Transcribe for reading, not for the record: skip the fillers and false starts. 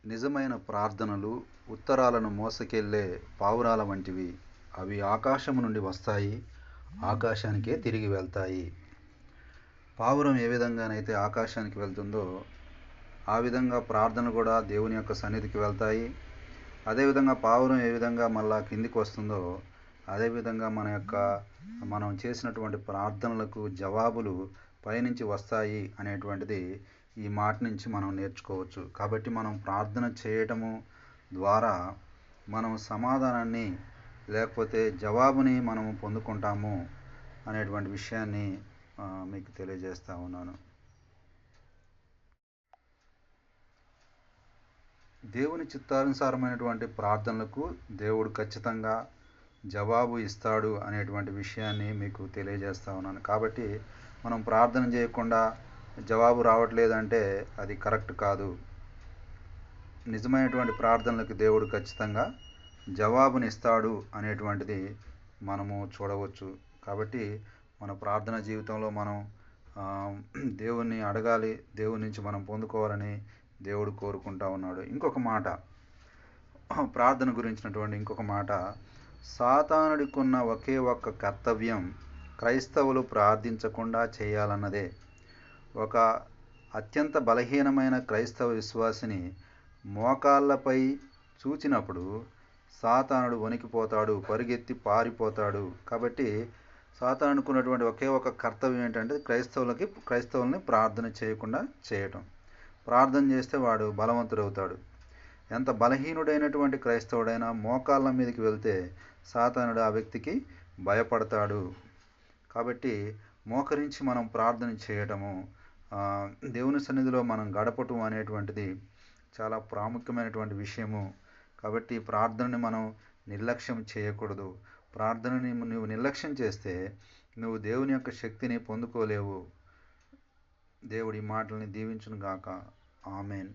నిజమైన ప్రార్థనలు ఉత్తరాలను మోసుకెళ్ళే పావురాల వంటివి. అవి ఆకాశము నుండి వస్తాయి, ఆకాశానికే తిరిగి వెళ్తాయి. పావురం ఏ విధంగానైతే ఆకాశానికి వెళ్తుందో ఆ విధంగా ప్రార్థనలు కూడా దేవుని యొక్క సన్నిధికి వెళ్తాయి. అదేవిధంగా పావురం ఏ విధంగా మళ్ళా కిందికి వస్తుందో అదేవిధంగా మనం చేసినటువంటి ప్రార్థనలకు జవాబులు పైనుంచి వస్తాయి అనేటువంటిది ఈ మాట నుంచి మనం నేర్చుకోవచ్చు. కాబట్టి మనం ప్రార్థన చేయటము ద్వారా మనం సమాధానాన్ని లేకపోతే జవాబుని మనం పొందుకుంటాము అనేటువంటి విషయాన్ని మీకు తెలియజేస్తా ఉన్నాను. దేవుని చిత్తానుసారమైనటువంటి ప్రార్థనలకు దేవుడు ఖచ్చితంగా జవాబు ఇస్తాడు అనేటువంటి విషయాన్ని మీకు తెలియజేస్తా ఉన్నాను. కాబట్టి మనం ప్రార్థన చేయకుండా జవాబు రావట్లేదంటే అది కరెక్ట్ కాదు. నిజమైనటువంటి ప్రార్థనలకు దేవుడు ఖచ్చితంగా జవాబునిస్తాడు అనేటువంటిది మనము చూడవచ్చు. కాబట్టి మన ప్రార్థన జీవితంలో మనం దేవుణ్ణి అడగాలి, దేవుని నుంచి మనం పొందుకోవాలని దేవుడు కోరుకుంటా ఉన్నాడు. ఇంకొక మాట, ప్రార్థన గురించినటువంటి ఇంకొక మాట, సాతానుడికున్న ఒకే ఒక్క కర్తవ్యం క్రైస్తవులు ప్రార్థించకుండా చేయాలన్నదే. ఒక అత్యంత బలహీనమైన క్రైస్తవ విశ్వాసిని మోకాళ్ళపై చూచినప్పుడు సాతానుడు వణికిపోతాడు, పరిగెత్తి పారిపోతాడు. కాబట్టి సాతానుకున్నటువంటి ఒకే ఒక కర్తవ్యం ఏంటంటే క్రైస్తవుల్ని ప్రార్థన చేయకుండా చేయటం. ప్రార్థన చేస్తే వాడు బలవంతుడవుతాడు. ఎంత బలహీనుడైనటువంటి క్రైస్తవుడైనా మోకాళ్ళ మీదకి వెళ్తే సాతానుడు ఆ వ్యక్తికి భయపడతాడు. కాబట్టి మోకరించి మనం ప్రార్థన చేయటము, దేవుని సన్నిధిలో మనం గడపటం అనేటువంటిది చాలా ప్రాముఖ్యమైనటువంటి విషయము. కాబట్టి ప్రార్థనని మనం నిర్లక్ష్యం చేయకూడదు. ప్రార్థనని నువ్వు నిర్లక్ష్యం చేస్తే నువ్వు దేవుని యొక్క శక్తిని పొందుకోలేవు. దేవుడి మాటల్ని దీవించును గాక. ఆమెన్.